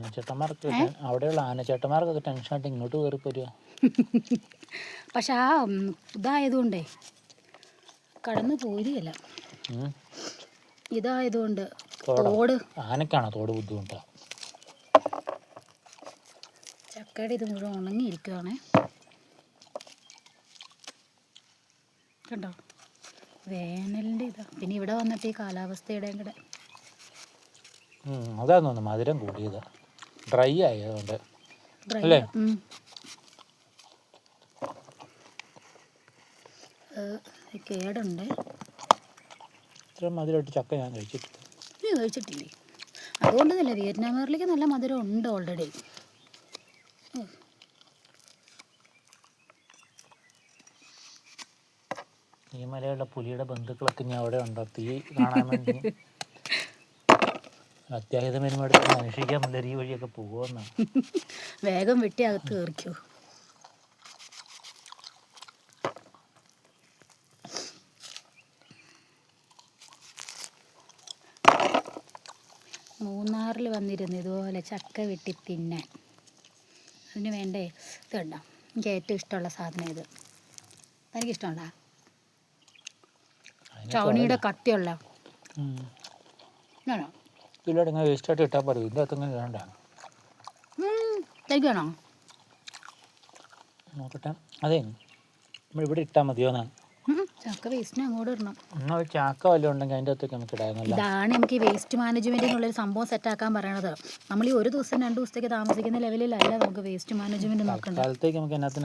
ആനച്ചേട്ടന്മാർക്ക് അവിടെയുള്ള ആനച്ചേട്ടന്മാർക്കൊക്കെ ടെൻഷനായിട്ട് ഇങ്ങോട്ട് കയറി പോരുക. പക്ഷെ ആ ഇതായതുകൊണ്ടേ കടന്നു പോരുകയല്ല. ഇതായതുകൊണ്ട് തോട് ആനക്കാണോ തോട് ബുദ്ധിമുട്ടാ. ചക്കയുടെ ഇത് മുഴുവൻ ഉണങ്ങിയിരിക്കുകയാണേ. കണ്ടോ, വേനലിൻ്റെ ഇതാ. പിന്നെ ഇവിടെ വന്നിട്ട് ഈ കാലാവസ്ഥയുടെയും കൂടെ അതാന്ന് തോന്നുന്നു മധുരം കൂടിയത്, ഡ്രൈ ആയതുകൊണ്ട് അല്ലേ. കേടുണ്ട്. ഇത്ര മധുരമായിട്ട് ചക്ക ഞാൻ കഴിച്ചിട്ടില്ല. നീ കഴിച്ചിട്ടില്ലേ? അതുകൊണ്ട് തന്നെ വിയറ്റ്നാമുകാരിലേക്ക് നല്ല മധുരം ഉണ്ട് ഓൾറെഡി. ഈ മലയുള്ള പുലിയുടെ ബന്ധുക്കളൊക്കെ ഞാൻ അവിടെ ഉണ്ടോ തീ കാണാൻ വേണ്ടി അത്യാഹിതം വരുമ്പോഴത്തേക്ക് മനുഷ്യക്കാൻ പിള്ളേർ ഈ വഴിയൊക്കെ പോകുമെന്നാണ്. വേഗം വെട്ടി അകത്ത് കയറിക്കോ. മൂന്നാറിൽ വന്നിരുന്നു ഇതുപോലെ ചക്ക വെട്ടി തിന്നാൻ. അതിന് വേണ്ടേ ഇത് കണ്ടോ, എനിക്ക് ഏറ്റവും ഇഷ്ടമുള്ള സാധനം ഇത്. എനിക്കിഷ്ടമുണ്ടോ ചവണിയുടെ കത്തിയുള്ള ആണോ? ഇതിലൂടെ ഇങ്ങനെ വേസ്റ്റായിട്ട് ഇട്ടാൽ പറയും, ഇതിൻ്റെ അകത്ത് ഇങ്ങനെ വേണ്ടാണ്. കഴിക്കണോ? നോക്കട്ടെ. അതെ, നമ്മളിവിടെ ഇട്ടാൽ മതിയോന്നാണ്. ചക്ക വേസ്റ്റിന് അങ്ങോട്ട് ഇടണം. എന്നാൽ ഒരു ചാക്ക വല്ലതും ഉണ്ടെങ്കിൽ അതിൻ്റെ അകത്തേക്ക് നമുക്ക് ഇടാമെന്നല്ല. ഇതാണ് നമുക്ക് ഈ വേസ്റ്റ് മാനേജ്മെൻറ്റിനുള്ളൊരു സംഭവം സെറ്റാക്കാൻ പറയണത്. നമ്മൾ ഈ ഒരു ദിവസം 2 ദിവസത്തേക്ക് താമസിക്കുന്ന ലെവലിലല്ല നമുക്ക് വേസ്റ്റ് മാനേജ്മെൻറ്റ് നോക്കേണ്ടത്. കാലത്തേക്ക് നമുക്ക് അതിനകത്ത്